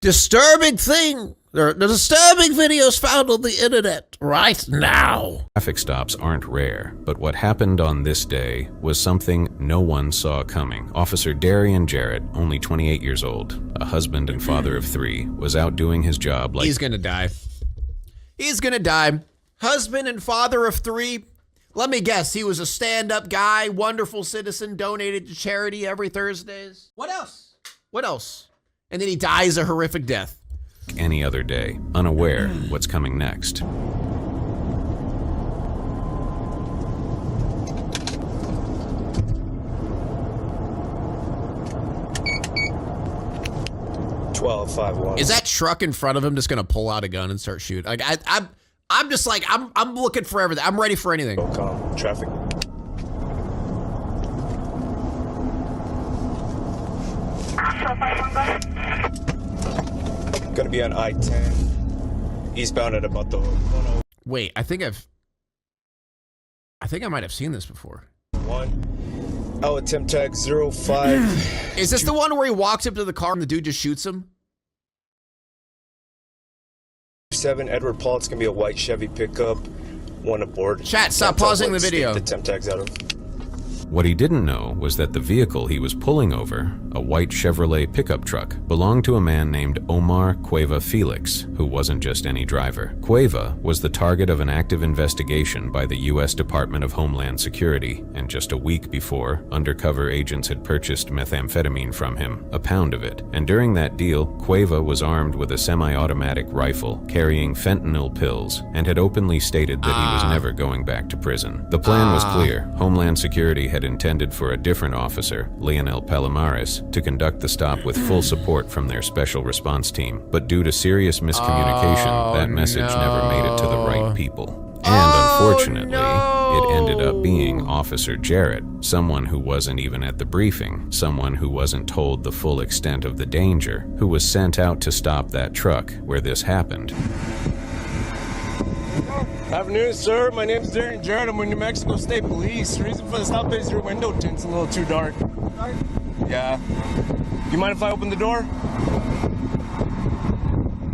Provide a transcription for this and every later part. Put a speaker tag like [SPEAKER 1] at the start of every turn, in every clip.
[SPEAKER 1] Disturbing thing. There are disturbing videos found on the internet right now.
[SPEAKER 2] Traffic stops aren't rare, but what happened on this day was something no one saw coming. Officer Darian Jarrett, only 28 years old, a husband and father of 3, was out doing his job like—
[SPEAKER 1] He's gonna die. He's gonna die. Husband and father of 3. Let me guess, he was a stand-up guy, wonderful citizen, donated to charity every Thursdays. What else? What else? And then he dies a horrific death.
[SPEAKER 2] any other day, unaware what's coming next.
[SPEAKER 1] Is that truck in front of him just gonna pull out a gun and start shooting? Like I'm just like I'm looking for everything. I'm ready for anything.
[SPEAKER 3] Volcano, traffic. Gonna be on I-10, eastbound at about the volcano.
[SPEAKER 1] Wait, I think I might have seen this before.
[SPEAKER 3] I'll attempt tag 05.
[SPEAKER 1] Is this the one where he walks up to the car and the dude just shoots him?
[SPEAKER 3] 7 Edward Paul. It's gonna be a white Chevy pickup. One aboard.
[SPEAKER 1] Chat, stop pausing the video.
[SPEAKER 3] The temp tags out of.
[SPEAKER 2] What he didn't know was that the vehicle he was pulling over, a white Chevrolet pickup truck, belonged to a man named Omar Cueva Felix, who wasn't just any driver. Cueva was the target of an active investigation by the U.S. Department of Homeland Security, and just a week before, undercover agents had purchased methamphetamine from him, a pound of it. And during that deal, Cueva was armed with a semi-automatic rifle carrying fentanyl pills and had openly stated that he was never going back to prison. The plan was clear. Homeland Security had intended for a different officer, Leonel Palomares, to conduct the stop with full support from their special response team. But due to serious miscommunication, that message never made it to the right people. And unfortunately, it ended up being Officer Jarrett, someone who wasn't even at the briefing, someone who wasn't told the full extent of the danger, who was sent out to stop that truck where this happened.
[SPEAKER 3] Afternoon, sir. My name's Darian Jarrett. I'm with New Mexico State Police. The reason for the stop is your window tint's a little too dark. Dark? Yeah. You mind if I open the door?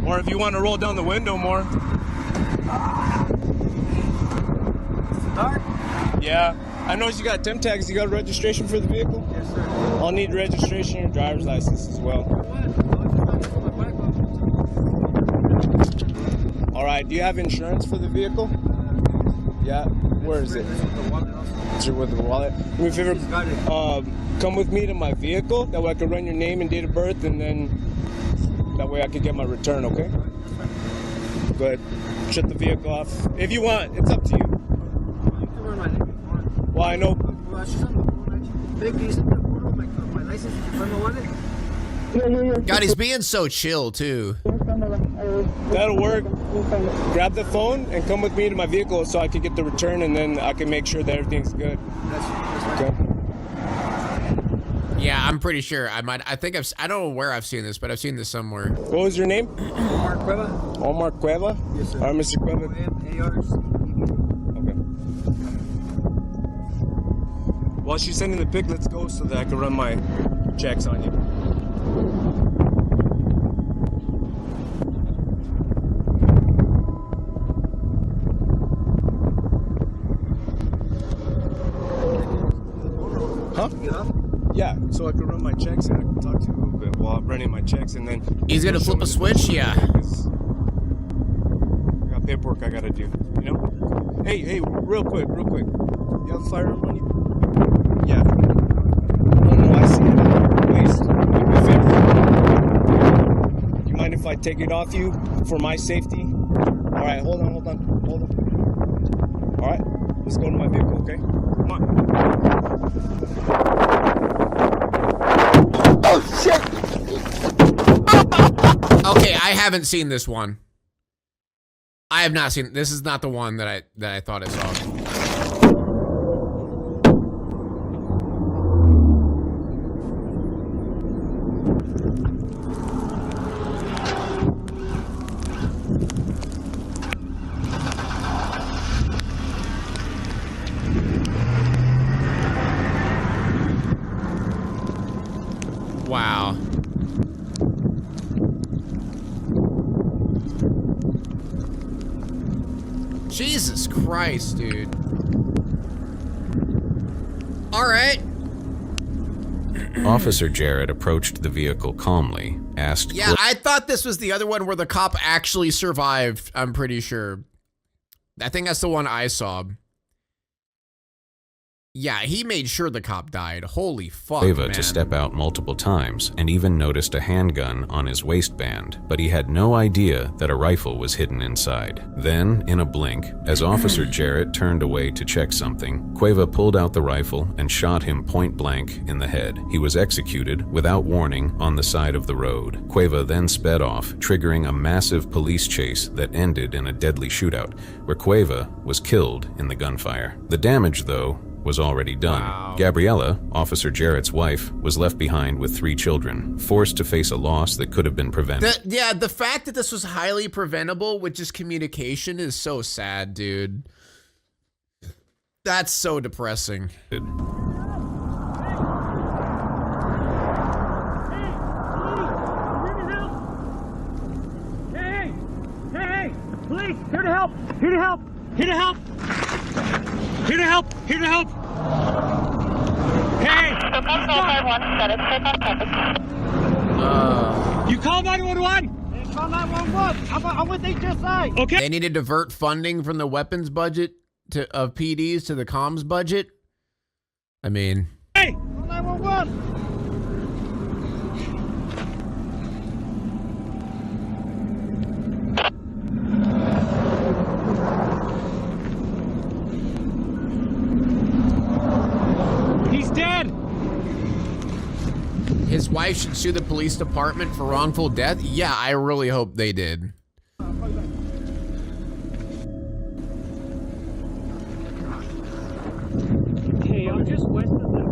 [SPEAKER 3] Or if you want to roll down the window more.
[SPEAKER 4] It's dark?
[SPEAKER 3] Yeah. I noticed you got temp tags. You got a registration for the vehicle?
[SPEAKER 4] Yes, sir.
[SPEAKER 3] I'll need registration and your driver's license as well. All right. Do you have insurance for the vehicle? Yeah. Where is it? It's with the wallet. Do me a favor. Come with me to my vehicle. That way I can run your name and date of birth, and then that way I can get my return. Okay. Go ahead. Shut the vehicle off if you want. It's up to you.
[SPEAKER 4] You can run my name if you want.
[SPEAKER 3] Well, I know.
[SPEAKER 4] Well, she's on the phone, actually. Babe, can you send the photo of my license if you find my wallet?
[SPEAKER 1] God, he's being so chill too.
[SPEAKER 3] That'll work. Grab the phone and come with me to my vehicle so I can get the return, and then I can make sure that everything's good.
[SPEAKER 4] That's
[SPEAKER 3] Okay.
[SPEAKER 1] Yeah, I'm pretty sure. I don't know where I've seen this, but I've seen this somewhere.
[SPEAKER 3] What was your name?
[SPEAKER 4] Omar Cueva?
[SPEAKER 3] Omar Cueva?
[SPEAKER 4] Yes, sir.
[SPEAKER 3] All right, Mr. Cueva. Okay. While she's sending the pic, let's go so that I can run my checks on you. Huh? Yeah, so I can run my checks and I can talk to you a little bit while I'm running my checks, and then
[SPEAKER 1] He's gonna flip a switch? Yeah.
[SPEAKER 3] I got paperwork I gotta do, you know? Hey, real quick. You have a firearm on you? Yeah. No, I see it. Please, do me a favor. You mind if I take it off you for my safety? Alright, hold on. Alright, let's go to my vehicle, okay? Come on.
[SPEAKER 4] Oh, shit!
[SPEAKER 1] Okay, I haven't seen this one. I have not seen. This is not the one that I thought I saw. Wow. Jesus Christ, dude. All right.
[SPEAKER 2] Officer Jarrett approached the vehicle calmly, asked...
[SPEAKER 1] Yeah, I thought this was the other one where the cop actually survived, I'm pretty sure. I think that's the one I saw. Yeah, he made sure the cop died. Holy fuck,
[SPEAKER 2] Cueva
[SPEAKER 1] man.
[SPEAKER 2] to step out multiple times and even noticed a handgun on his waistband, but he had no idea that a rifle was hidden inside. Then, in a blink, as Officer Jarrett turned away to check something, Cueva pulled out the rifle and shot him point blank in the head. He was executed without warning on the side of the road. Cueva then sped off, triggering a massive police chase that ended in a deadly shootout, where Cueva was killed in the gunfire. The damage, though, was already done.
[SPEAKER 1] Wow.
[SPEAKER 2] Gabriella, Officer Jarrett's wife, was left behind with 3 children, forced to face a loss that could have been prevented.
[SPEAKER 1] The fact that this was highly preventable with just communication is so sad, dude. That's so depressing.
[SPEAKER 4] Hey, police, here to help, here to help, here to help. Here to help! Here to help! Hey! You call 911! Hey, call 911! I'm with HSI! Okay.
[SPEAKER 1] They need to divert funding from the weapons budget of PDs to the comms budget. I mean...
[SPEAKER 4] Hey! Call 911!
[SPEAKER 1] His wife should sue the police department for wrongful death? Yeah, I really hope they did.
[SPEAKER 4] Hey, I'm just west of the...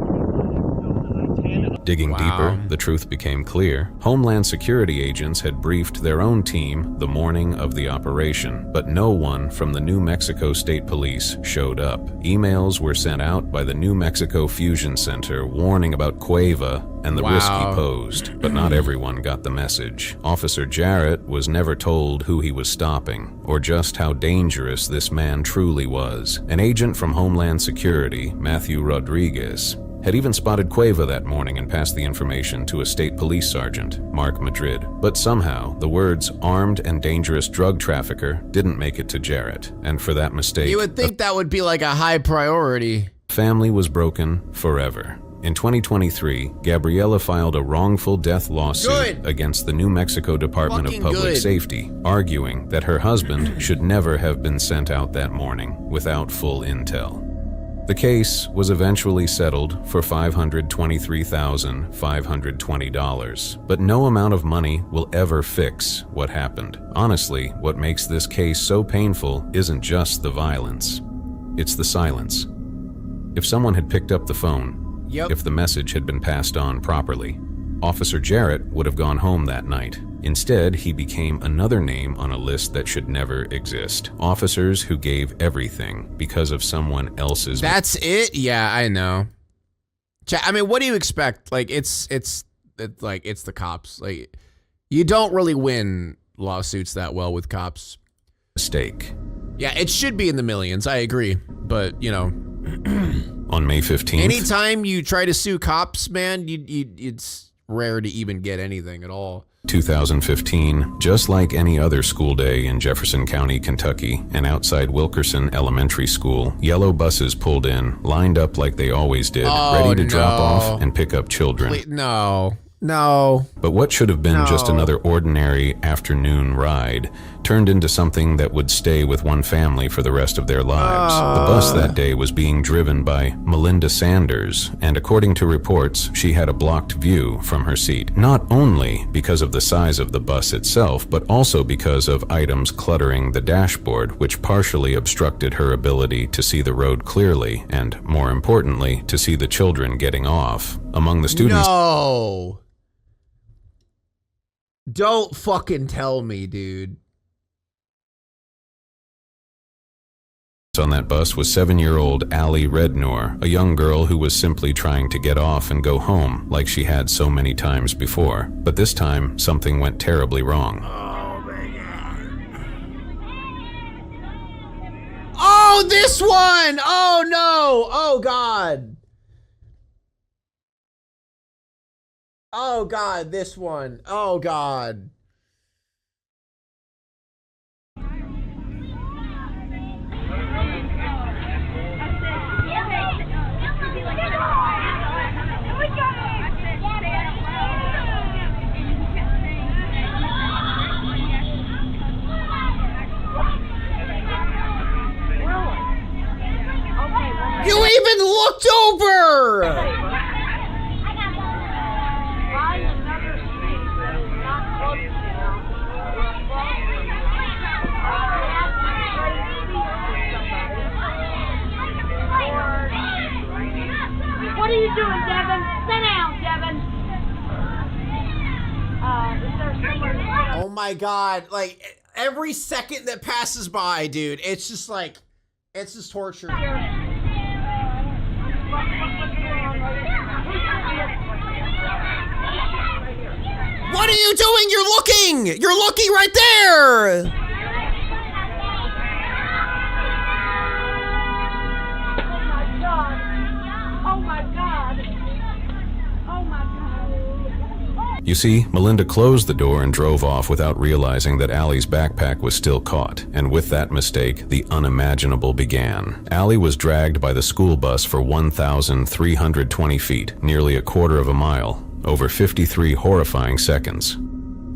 [SPEAKER 2] Digging
[SPEAKER 1] Wow.
[SPEAKER 2] deeper, the truth became clear. Homeland Security agents had briefed their own team the morning of the operation, but no one from the New Mexico State Police showed up. Emails were sent out by the New Mexico Fusion Center warning about Cueva and the risk he posed, but not everyone got the message. Officer Jarrett was never told who he was stopping, or just how dangerous this man truly was. An agent from Homeland Security, Matthew Rodriguez, had even spotted Cueva that morning and passed the information to a state police sergeant, Mark Madrid. But somehow, the words armed and dangerous drug trafficker didn't make it to Jarrett, and for that mistake,
[SPEAKER 1] You would think that would be like a high priority.
[SPEAKER 2] the family was broken forever. In 2023, Gabriella filed a wrongful death lawsuit against the New Mexico Department
[SPEAKER 1] Fucking
[SPEAKER 2] of Public
[SPEAKER 1] good.
[SPEAKER 2] Safety, arguing that her husband should never have been sent out that morning without full intel. The case was eventually settled for $523,520, but no amount of money will ever fix what happened. Honestly, what makes this case so painful isn't just the violence, it's the silence. If someone had picked up the phone, if the message had been passed on properly, Officer Jarrett would have gone home that night. Instead, he became another name on a list that should never exist. Officers who gave everything because of someone else's...
[SPEAKER 1] That's it? Yeah, I know. I mean, what do you expect? Like, it's the cops. Like, you don't really win lawsuits that well with cops.
[SPEAKER 2] mistake.
[SPEAKER 1] Yeah, it should be in the millions. I agree. But, you know...
[SPEAKER 2] On May 15th...
[SPEAKER 1] Anytime you try to sue cops, man, it's rare to even get anything at all.
[SPEAKER 2] 2015, just like any other school day in Jefferson County, Kentucky, and outside Wilkerson Elementary School, yellow buses pulled in, lined up like they always did, ready to drop off and pick up children.
[SPEAKER 1] Please, no.
[SPEAKER 2] But what should have been just another ordinary afternoon ride turned into something that would stay with one family for the rest of their lives. The bus that day was being driven by Melinda Sanders, and according to reports, she had a blocked view from her seat. Not only because of the size of the bus itself, but also because of items cluttering the dashboard, which partially obstructed her ability to see the road clearly, and more importantly, to see the children getting off. Among the students...
[SPEAKER 1] No. Don't fucking tell me, dude.
[SPEAKER 2] On that bus was 7-year-old Allie Rednor, a young girl who was simply trying to get off and go home like she had so many times before. But this time, something went terribly wrong.
[SPEAKER 4] Oh my God.
[SPEAKER 1] Oh, this one! Oh, no! Oh, God. Oh, God, this one. Oh, God. You even looked over!
[SPEAKER 5] What are you doing, Devin? Sit down, Devin. Is there someone...
[SPEAKER 1] Oh my God, like, every second that passes by, dude, it's just like, it's just torture. What are you doing? You're looking! You're looking right there!
[SPEAKER 2] You see, Melinda closed the door and drove off without realizing that Allie's backpack was still caught, and with that mistake, the unimaginable began. Allie was dragged by the school bus for 1,320 feet, nearly a quarter of a mile, over 53 horrifying seconds.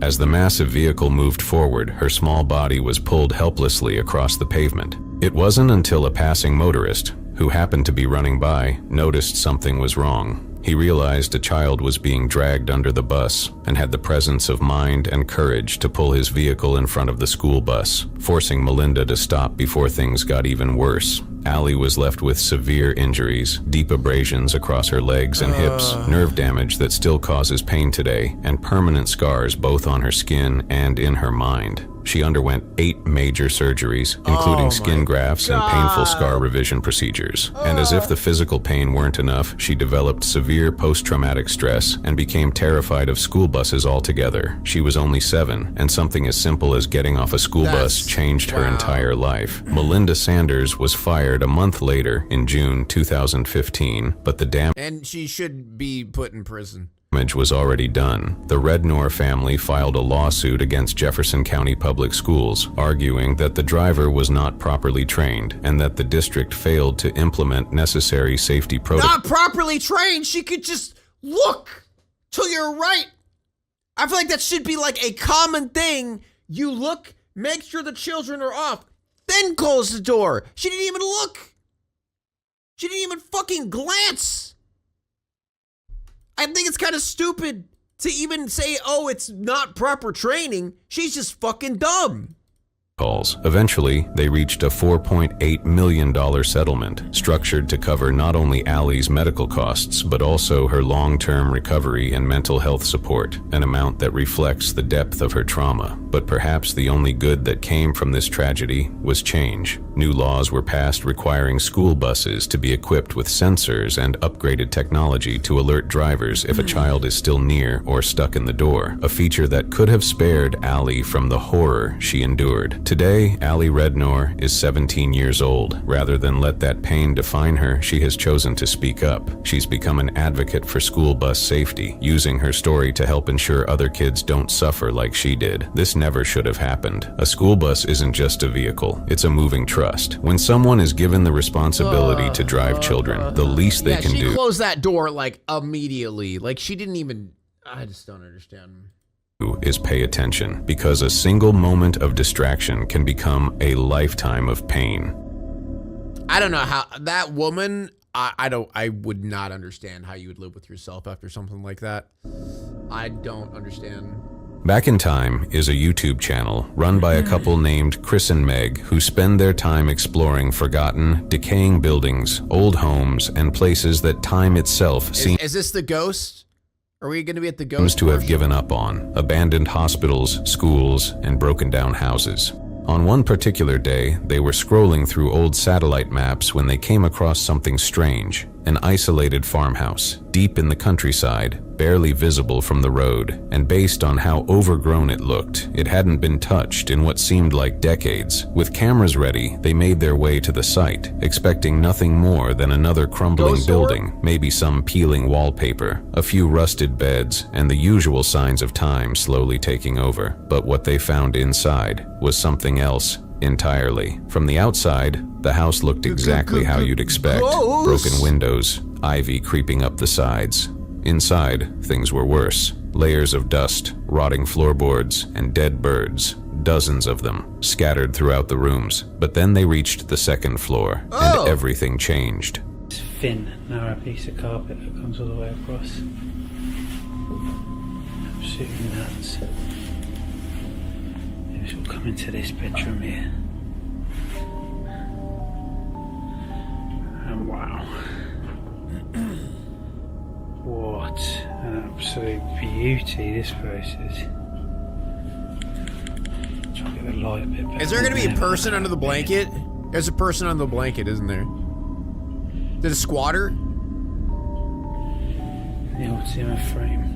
[SPEAKER 2] As the massive vehicle moved forward, her small body was pulled helplessly across the pavement. It wasn't until a passing motorist, who happened to be running by, noticed something was wrong. He realized a child was being dragged under the bus and had the presence of mind and courage to pull his vehicle in front of the school bus, forcing Melinda to stop before things got even worse. Allie was left with severe injuries, deep abrasions across her legs and hips, nerve damage that still causes pain today, and permanent scars both on her skin and in her mind. She underwent 8 major surgeries, including skin grafts and painful scar revision procedures. And as if the physical pain weren't enough, she developed severe post-traumatic stress and became terrified of school buses altogether. She was only 7, and something as simple as getting off a school bus changed her entire life. Melinda Sanders was fired a month later in June 2015, but the damage
[SPEAKER 1] And she should be put in prison.
[SPEAKER 2] Was already done. The Rednor family filed a lawsuit against Jefferson County Public Schools, arguing that the driver was not properly trained and that the district failed to implement necessary safety protocols.
[SPEAKER 1] Not properly trained, she could just look to your right. I feel like that should be like a common thing. You look, make sure the children are off, then close the door. She didn't even look. She didn't even fucking glance. I think it's kind of stupid to even say, oh, it's not proper training. She's just fucking dumb.
[SPEAKER 2] Eventually, they reached a $4.8 million settlement, structured to cover not only Allie's medical costs, but also her long-term recovery and mental health support, an amount that reflects the depth of her trauma. But perhaps the only good that came from this tragedy was change. New laws were passed requiring school buses to be equipped with sensors and upgraded technology to alert drivers if a child is still near or stuck in the door, a feature that could have spared Allie from the horror she endured. Today, Allie Rednor is 17 years old. Rather than let that pain define her, she has chosen to speak up. She's become an advocate for school bus safety, using her story to help ensure other kids don't suffer like she did. This never should have happened. A school bus isn't just a vehicle, it's a moving trust. When someone is given the responsibility to drive children, the least they can do
[SPEAKER 1] she closed that door like immediately. Like she didn't even, I just don't understand.
[SPEAKER 2] Is pay attention, because a single moment of distraction can become a lifetime of pain.
[SPEAKER 1] I don't know how that woman, I would not understand how you would live with yourself after something like that. I don't understand.
[SPEAKER 2] Back in Time is a YouTube channel run by a couple named Chris and Meg who spend their time exploring forgotten, decaying buildings, old homes, and places that time itself seems
[SPEAKER 1] Is this the ghost? Are we going to be at the ghost?
[SPEAKER 2] Seems to have given up on. Abandoned hospitals, schools, and broken down houses. On one particular day, they were scrolling through old satellite maps when they came across something strange, an isolated farmhouse. deep in the countryside, barely visible from the road, and based on how overgrown it looked, it hadn't been touched in what seemed like decades. With cameras ready, they made their way to the site, expecting nothing more than another crumbling building, maybe some peeling wallpaper, a few rusted beds, and the usual signs of time slowly taking over. But what they found inside was something else entirely. From the outside, the house looked exactly how you'd expect. Broken windows, ivy creeping up the sides. Inside, things were worse. Layers of dust, rotting floorboards, and dead birds. Dozens of them, scattered throughout the rooms. But then they reached the second floor, and everything changed.
[SPEAKER 6] It's a thin, narrow piece of carpet that comes all the way across. Absolutely nuts. This will come into this bedroom here. And wow. What an absolute beauty this place is. Try to get the light a bit better.
[SPEAKER 1] Is there going to be a person under the blanket? There's a person under the blanket, isn't there? Is it a squatter?
[SPEAKER 6] The ultimate frame.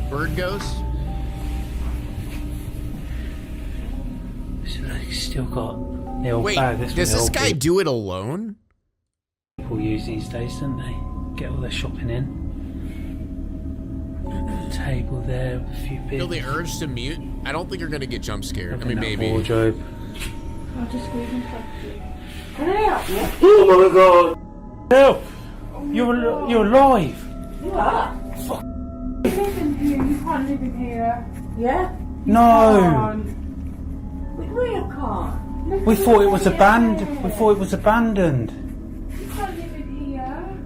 [SPEAKER 1] Bird ghost?
[SPEAKER 6] So they still got the old
[SPEAKER 1] Wait,
[SPEAKER 6] bag.
[SPEAKER 1] does this guy do it alone?
[SPEAKER 6] People use these days, don't they? Get all their shopping in. Table there with a few bits.
[SPEAKER 1] Feel the urge to mute? I don't think you're gonna get jump scared. I mean, maybe.
[SPEAKER 6] Wardrobe.
[SPEAKER 5] I'll just squeeze and talk to you. Can I help you?
[SPEAKER 6] Oh my god! Help! You're alive!
[SPEAKER 5] You are? Fuck. You live in here, you can't live in here. Yeah?
[SPEAKER 6] No!
[SPEAKER 5] We can't.
[SPEAKER 6] We thought it was abandoned. We thought it was abandoned.
[SPEAKER 5] You can't live in here.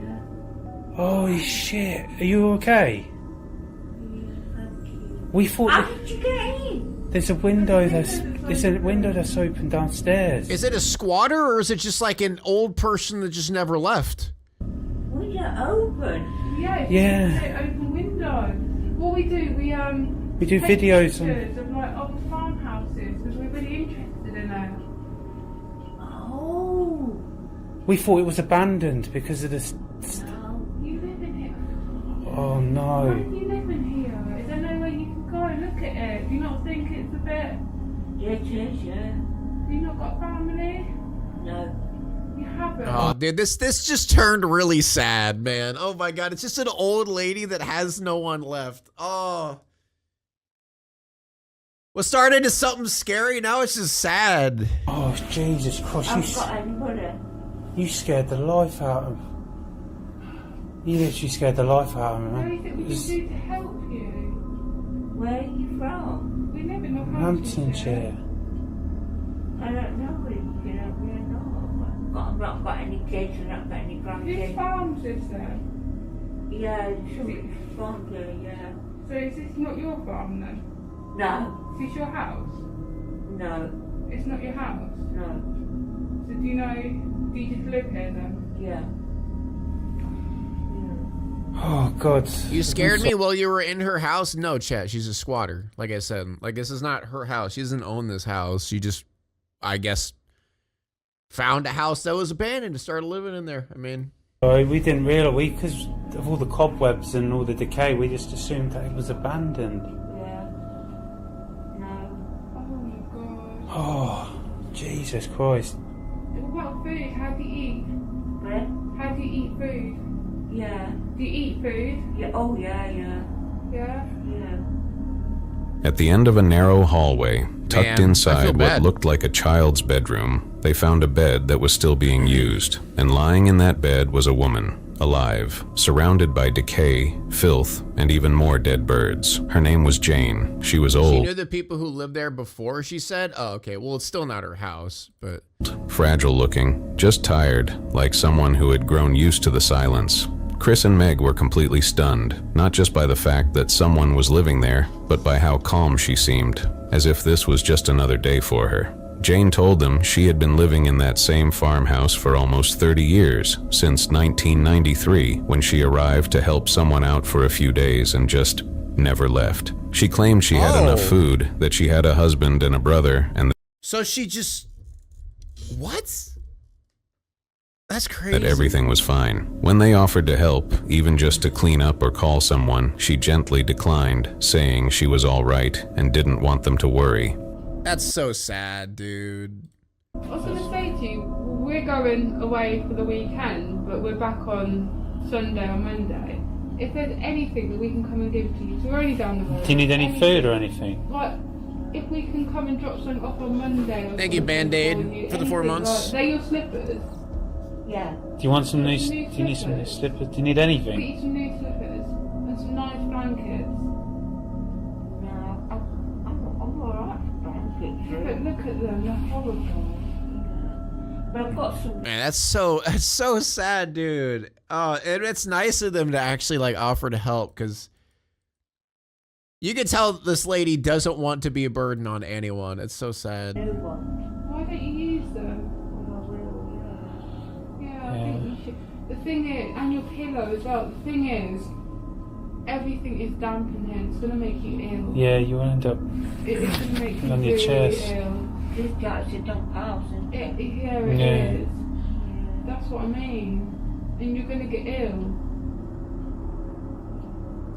[SPEAKER 5] Yeah.
[SPEAKER 6] Holy shit! Are you okay? We thought
[SPEAKER 5] How did you get in?
[SPEAKER 6] there's a window that's open downstairs.
[SPEAKER 1] Is it a squatter or is it just like an old person that just never left?
[SPEAKER 5] Window open.
[SPEAKER 7] Yeah.
[SPEAKER 6] Yeah.
[SPEAKER 7] Open window. What we do, we
[SPEAKER 6] do
[SPEAKER 7] take
[SPEAKER 6] videos on-
[SPEAKER 7] pictures of like old farmhouses because we're really interested in it.
[SPEAKER 5] Oh.
[SPEAKER 6] We thought it was abandoned because of this.
[SPEAKER 5] No.
[SPEAKER 7] You live in here.
[SPEAKER 6] Oh
[SPEAKER 7] Why
[SPEAKER 6] no!
[SPEAKER 7] do you live in here? Is there no way you can go and look at it? Do you not think it's a bit?
[SPEAKER 5] Yeah, it is, yeah.
[SPEAKER 7] Do you not got family?
[SPEAKER 5] No.
[SPEAKER 7] You haven't.
[SPEAKER 1] Oh, dude, this just turned really sad, man. Oh my god, it's just an old lady that has no one left. Oh. What started as something scary, now it's just sad.
[SPEAKER 6] Oh Jesus Christ!
[SPEAKER 5] I've got anybody.
[SPEAKER 6] You scared the life out of. You literally scared the life out of me,
[SPEAKER 7] What do
[SPEAKER 6] man.
[SPEAKER 7] you think we can do to help you?
[SPEAKER 5] Where are you from?
[SPEAKER 7] We live in Northamptonshire.
[SPEAKER 6] Hamptonshire.
[SPEAKER 5] I don't know where you can help me or not. I've not got any kids and I've not got any
[SPEAKER 7] Whose
[SPEAKER 5] grandkids.
[SPEAKER 7] farm's this then?
[SPEAKER 5] Yeah, somebody's farm here, yeah.
[SPEAKER 7] So is this not your farm then?
[SPEAKER 5] No,
[SPEAKER 7] Is this your house?
[SPEAKER 5] no,
[SPEAKER 7] It's not your house?
[SPEAKER 5] no,
[SPEAKER 7] So do you just live here then?
[SPEAKER 5] yeah.
[SPEAKER 6] Oh God!
[SPEAKER 1] You scared me while you were in her house? No, chat, she's a squatter. Like I said, like this is not her house. She doesn't own this house. She just, I guess, found a house that was abandoned and started living in there. I mean,
[SPEAKER 6] We didn't realise because of all the cobwebs and all the decay. We just assumed that it was abandoned.
[SPEAKER 5] Yeah. No.
[SPEAKER 7] Oh my god.
[SPEAKER 6] Oh, Jesus Christ!
[SPEAKER 7] What about food? How do you eat?
[SPEAKER 5] Where?
[SPEAKER 7] How do you eat food?
[SPEAKER 5] Yeah.
[SPEAKER 7] Do you eat food?
[SPEAKER 5] Yeah. Oh, yeah, yeah.
[SPEAKER 7] Yeah?
[SPEAKER 5] Yeah.
[SPEAKER 2] At the end of a narrow hallway, tucked
[SPEAKER 1] Man, I feel
[SPEAKER 2] inside what
[SPEAKER 1] bad.
[SPEAKER 2] looked like a child's bedroom, they found a bed that was still being used. And lying in that bed was a woman, alive, surrounded by decay, filth, and even more dead birds. Her name was Jane. She was
[SPEAKER 1] she
[SPEAKER 2] old,
[SPEAKER 1] knew the people who lived there before, she said. Oh, okay. Well, it's still not her house, but
[SPEAKER 2] fragile looking, just tired, like someone who had grown used to the silence. Chris and Meg were completely stunned, not just by the fact that someone was living there, but by how calm she seemed, as if this was just another day for her. Jane told them she had been living in that same farmhouse for almost 30 years, since 1993, when she arrived to help someone out for a few days and just never left. She claimed she had enough food, that she had a husband and a brother, and
[SPEAKER 1] so she just, what? That's crazy.
[SPEAKER 2] that everything was fine. When they offered to help, even just to clean up or call someone, she gently declined, saying she was all right and didn't want them to worry.
[SPEAKER 1] That's so sad, dude.
[SPEAKER 7] I was going to say to you, we're going away for the weekend, but we're back on Sunday or Monday. If there's anything that we can come and give to you, so we're only down the road.
[SPEAKER 6] Do you need any food or anything?
[SPEAKER 7] Like, if we can come and drop something off on Monday or
[SPEAKER 1] Thank you,
[SPEAKER 7] something
[SPEAKER 1] Band-Aid, for the 4
[SPEAKER 7] anything,
[SPEAKER 1] months.
[SPEAKER 7] Like, they're your slippers.
[SPEAKER 5] Yeah.
[SPEAKER 6] Do you want some new? Do you need some new slippers? Do you need
[SPEAKER 7] Get
[SPEAKER 6] anything?
[SPEAKER 7] you some new slippers and some nice blankets.
[SPEAKER 5] No, I'm alright for blankets.
[SPEAKER 7] But look at them, they're horrible.
[SPEAKER 5] But I've got some.
[SPEAKER 1] Man, that's so sad, dude. Oh, and it's nice of them to actually like offer to help, because you can tell this lady doesn't want to be a burden on anyone. It's so sad.
[SPEAKER 5] New one.
[SPEAKER 7] Why don't you use them? Yeah, I think you should. The thing is, and your pillow as well, the thing is, everything is damp in here. It's going to make you ill.
[SPEAKER 6] Yeah, you will end up
[SPEAKER 7] It's going to make you
[SPEAKER 6] on your
[SPEAKER 7] really
[SPEAKER 6] chest.
[SPEAKER 7] ill.
[SPEAKER 5] This guy's a dump house, isn't it?
[SPEAKER 7] Yeah, it
[SPEAKER 6] Yeah.
[SPEAKER 7] is. That's what I mean. And you're going to get ill.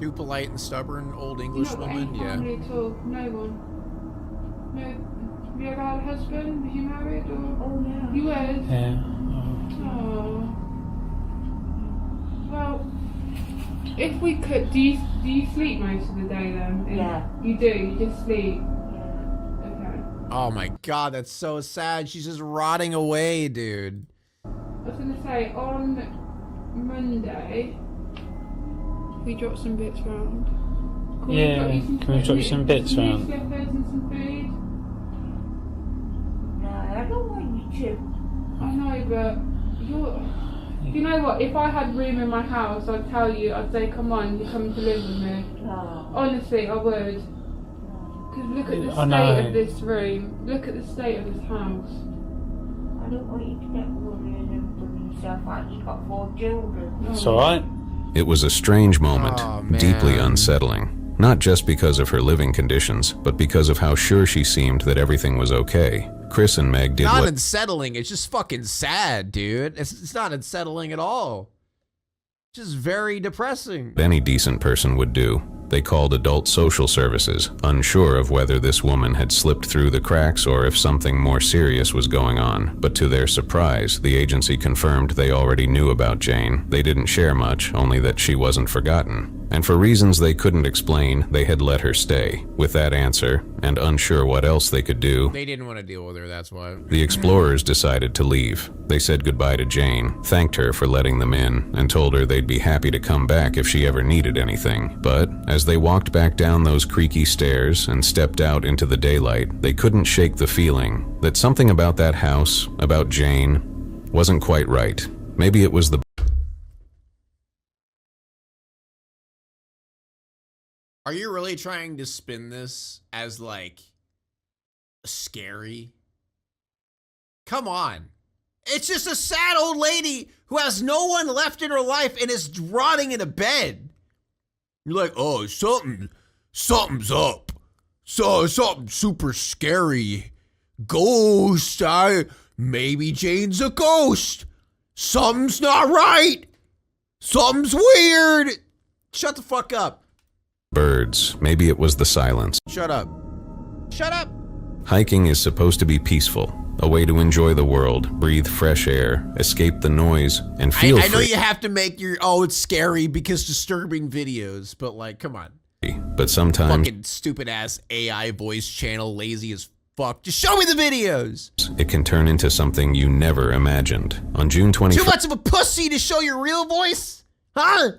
[SPEAKER 1] Too polite and stubborn old
[SPEAKER 7] You're
[SPEAKER 1] English
[SPEAKER 7] not got
[SPEAKER 1] woman,
[SPEAKER 7] any
[SPEAKER 1] yeah.
[SPEAKER 7] family at all. No one. No. Have you ever had a husband? Was you married or?
[SPEAKER 5] Oh, yeah.
[SPEAKER 7] You was?
[SPEAKER 6] Yeah.
[SPEAKER 7] Oh. Well, if we could, do you sleep most of the day then?
[SPEAKER 5] Yeah.
[SPEAKER 7] You do. You just sleep.
[SPEAKER 5] Yeah.
[SPEAKER 7] Okay.
[SPEAKER 1] Oh my god, that's so sad. She's just rotting away, dude.
[SPEAKER 7] I was gonna say on Monday, we drop some bits round.
[SPEAKER 6] Yeah, can we drop you some bits
[SPEAKER 7] new
[SPEAKER 6] round?
[SPEAKER 7] slippers and some food?
[SPEAKER 5] No, I don't want you to.
[SPEAKER 7] I know, but you're. You know what? If I had room in my house, I'd tell you. I'd say, "Come on, you're coming to live with me."
[SPEAKER 5] No.
[SPEAKER 7] Honestly, I would. Because look at the
[SPEAKER 6] I know.
[SPEAKER 7] state of this room. Look at the state of this house.
[SPEAKER 5] I don't want you to get worrying and putting yourself out. You've got 4 children.
[SPEAKER 6] It's alright.
[SPEAKER 2] It was a strange moment,
[SPEAKER 1] Oh, man.
[SPEAKER 2] deeply unsettling. Not just because of her living conditions, but because of how sure she seemed that everything was okay. Chris and Meg did
[SPEAKER 1] Not
[SPEAKER 2] what
[SPEAKER 1] unsettling. It's just fucking sad, dude. It's not unsettling at all. Just very depressing.
[SPEAKER 2] any decent person would do. They called adult social services, unsure of whether this woman had slipped through the cracks or if something more serious was going on. But to their surprise, the agency confirmed they already knew about Jane. They didn't share much, only that she wasn't forgotten. And for reasons they couldn't explain, they had let her stay. With that answer, and unsure what else they could do,
[SPEAKER 1] They didn't want to deal with her, that's why.
[SPEAKER 2] the explorers decided to leave. They said goodbye to Jane, thanked her for letting them in, and told her they'd be happy to come back if she ever needed anything. But as they walked back down those creaky stairs and stepped out into the daylight, they couldn't shake the feeling that something about that house, about Jane, wasn't quite right. Maybe it was the
[SPEAKER 1] Are you really trying to spin this as like scary? Come on. It's just a sad old lady who has no one left in her life and is rotting in a bed. You're like, oh, something's up. So something super scary. Ghost. Maybe Jane's a ghost. Something's not right. Something's weird. Shut the fuck up.
[SPEAKER 2] birds. Maybe it was the silence.
[SPEAKER 1] Shut up. Shut up.
[SPEAKER 2] Hiking is supposed to be peaceful, a way to enjoy the world, breathe fresh air, escape the noise, and feel
[SPEAKER 1] I know
[SPEAKER 2] free.
[SPEAKER 1] you have to make your, oh, it's scary because disturbing videos, but like, come on.
[SPEAKER 2] But sometimes
[SPEAKER 1] Fucking stupid ass AI voice channel, lazy as fuck. Just show me the videos.
[SPEAKER 2] it can turn into something you never imagined. On June
[SPEAKER 1] Too
[SPEAKER 2] 21st,
[SPEAKER 1] much of a pussy to show your real voice? Huh?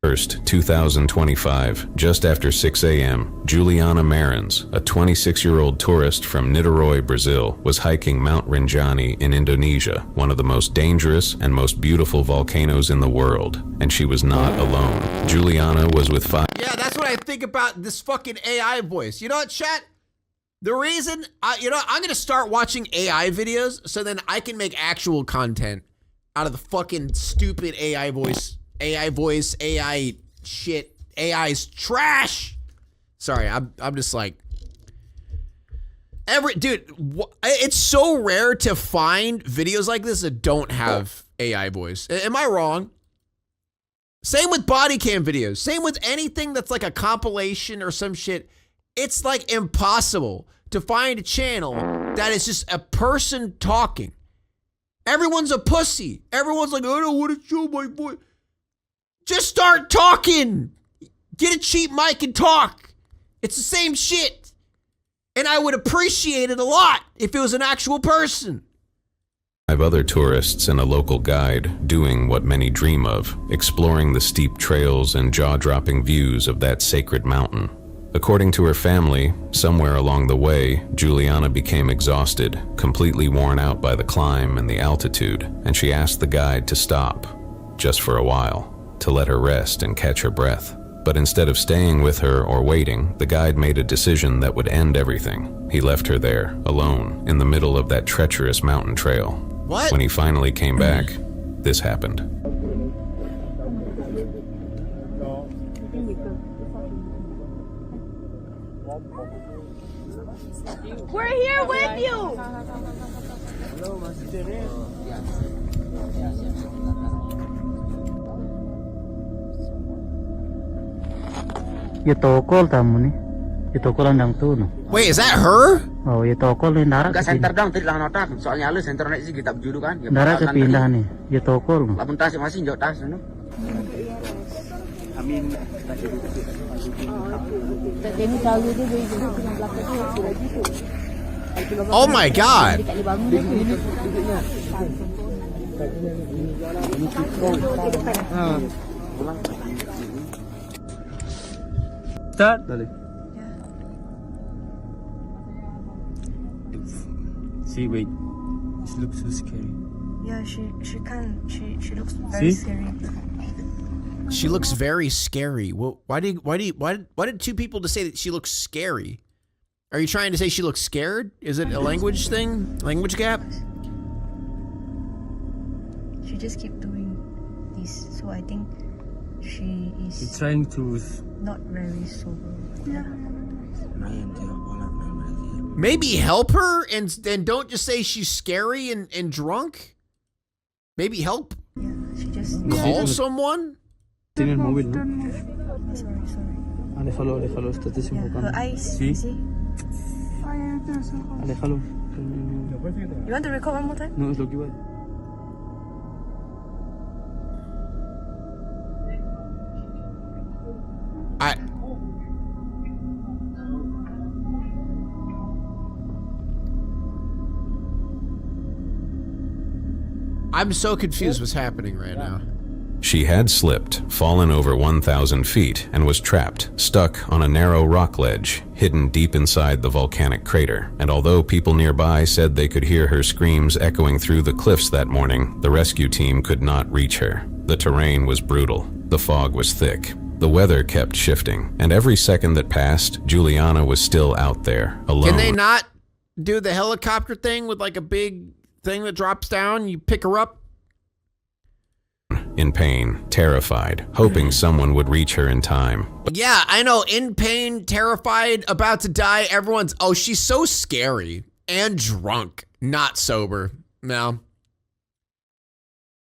[SPEAKER 2] 2025, just after 6 a.m., Juliana Marins, a 26-year-old tourist from Niterói, Brazil, was hiking Mount Rinjani in Indonesia, one of the most dangerous and most beautiful volcanoes in the world. And she was not alone. Juliana was with 5
[SPEAKER 1] Yeah, that's what I think about this fucking AI voice. You know what, chat? The reason, I'm going to start watching AI videos so then I can make actual content out of the fucking stupid AI voice, AI shit. AI's trash. Sorry, I'm just like, dude, it's so rare to find videos like this that don't have AI voice. Am I wrong? Same with body cam videos. Same with anything that's like a compilation or some shit. It's like impossible to find a channel that is just a person talking. Everyone's a pussy. Everyone's like, I don't want to show my voice. Just start talking. Get a cheap mic and talk. It's the same shit. And I would appreciate it a lot if it was an actual person.
[SPEAKER 2] 5 other tourists and a local guide doing what many dream of, exploring the steep trails and jaw-dropping views of that sacred mountain. According to her family, somewhere along the way, Juliana became exhausted, completely worn out by the climb and the altitude, and she asked the guide to stop, just for a while, to let her rest and catch her breath. But instead of staying with her or waiting, the guide made a decision that would end everything. He left her there, alone, in the middle of that treacherous mountain trail.
[SPEAKER 1] What?
[SPEAKER 2] When he finally came back, this happened.
[SPEAKER 8] We're here with you!
[SPEAKER 9] Yotokol tamu ni. Yotokol andang tu no.
[SPEAKER 1] Wait, is that her?
[SPEAKER 9] Oh, yotokol ni darat.
[SPEAKER 10] Enggak center dong, tidak notak. Soalnya lu center naik sih kita berjuru kan.
[SPEAKER 9] Darat kepindah nih. Yotokol.
[SPEAKER 10] Lapun tas masih jauh tas no.
[SPEAKER 3] Amin.
[SPEAKER 1] Oh my God.
[SPEAKER 3] Start. Dale. See, wait. This looks so scary.
[SPEAKER 8] Yeah, she looks very scary.
[SPEAKER 1] She looks very scary. Well, why did two people just say that she looks scary? Are you trying to say she looks scared? Is it a language thing? Language gap?
[SPEAKER 8] She just keep doing this, so I think she is
[SPEAKER 3] You're trying to.
[SPEAKER 8] not very sober. Yeah.
[SPEAKER 1] Maybe help her and don't just say she's scary and drunk. Maybe help.
[SPEAKER 8] Yeah, she just
[SPEAKER 1] Call someone.
[SPEAKER 3] Tiene el móvil, ¿no?
[SPEAKER 8] sorry.
[SPEAKER 3] Déjalo, está desenfocando.
[SPEAKER 8] Her eyes,
[SPEAKER 3] Sí.
[SPEAKER 8] see?
[SPEAKER 3] Déjalo.
[SPEAKER 8] You want to record one more time?
[SPEAKER 3] No, es lo que iba.
[SPEAKER 1] I'm so confused what's happening right now.
[SPEAKER 2] She had slipped, fallen over 1,000 feet, and was trapped, stuck on a narrow rock ledge, hidden deep inside the volcanic crater. And although people nearby said they could hear her screams echoing through the cliffs that morning, the rescue team could not reach her. The terrain was brutal. The fog was thick. The weather kept shifting, and every second that passed, Juliana was still out there, alone.
[SPEAKER 1] Can they not do the helicopter thing with like a big thing that drops down? You pick her up?
[SPEAKER 2] In pain, terrified, hoping someone would reach her in time.
[SPEAKER 1] Yeah, I know. In pain, terrified, about to die. Everyone's, oh, she's so scary and drunk, not sober. No.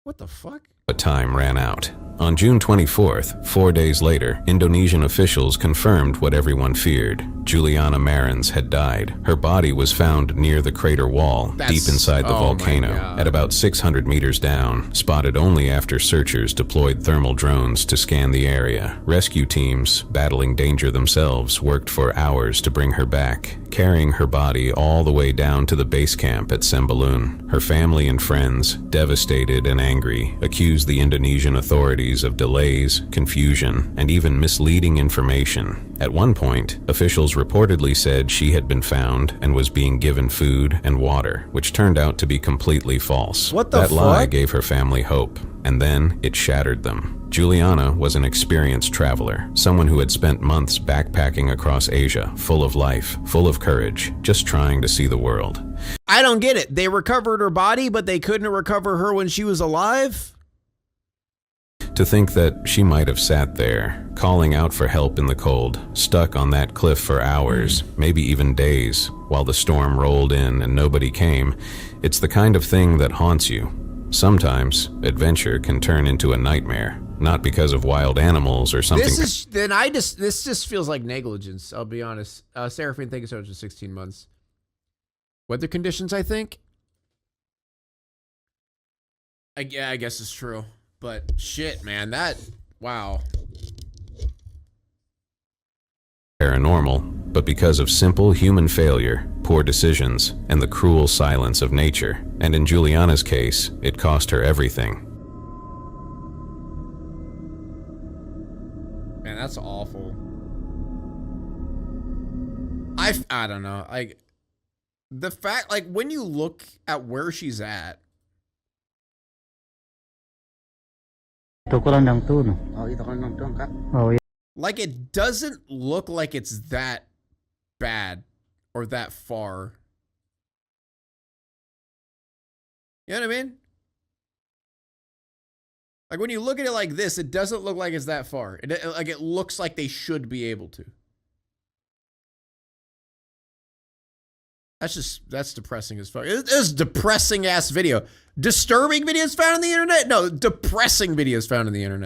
[SPEAKER 1] What the fuck?
[SPEAKER 2] But time ran out. On June 24th, 4 days later, Indonesian officials confirmed what everyone feared. Juliana Marins had died. Her body was found near the crater wall, deep inside the volcano, at about 600 meters down, spotted only after searchers deployed thermal drones to scan the area. Rescue teams, battling danger themselves, worked for hours to bring her back, carrying her body all the way down to the base camp at Sembalun. Her family and friends, devastated and angry, accused the Indonesian authorities of delays, confusion, and even misleading information. At one point, officials reportedly said she had been found and was being given food and water, which turned out to be completely false.
[SPEAKER 1] What the
[SPEAKER 2] That lie
[SPEAKER 1] fuck?
[SPEAKER 2] gave her family hope, and then it shattered them. Juliana was an experienced traveler, someone who had spent months backpacking across Asia, full of life, full of courage, just trying to see the world.
[SPEAKER 1] I don't get it. They recovered her body, but they couldn't recover her when she was alive?
[SPEAKER 2] To think that she might have sat there, calling out for help in the cold, stuck on that cliff for hours, maybe even days, while the storm rolled in and nobody came, it's the kind of thing that haunts you. Sometimes, adventure can turn into a nightmare, not because of wild animals or something.
[SPEAKER 1] This just feels like negligence, I'll be honest. Seraphine, thank you so much for 16 months. Weather conditions, I think. Yeah, I guess it's true. But shit, man, wow.
[SPEAKER 2] Paranormal, but because of simple human failure, poor decisions, and the cruel silence of nature. And in Juliana's case, it cost her everything.
[SPEAKER 1] Man, that's awful. I don't know. Like, the fact, like, when you look at where she's at.
[SPEAKER 9] Ito ko lang ng to, no?
[SPEAKER 10] Oh, ito ko lang doon, Kak.
[SPEAKER 9] Oh, yeah.
[SPEAKER 1] Like, it doesn't look like it's that bad or that far. You know what I mean? Like, when you look at it like this, it doesn't look like it's that far. It looks like they should be able to. That's depressing as fuck. This is depressing ass video. Disturbing videos found on the internet? No, depressing videos found on the internet.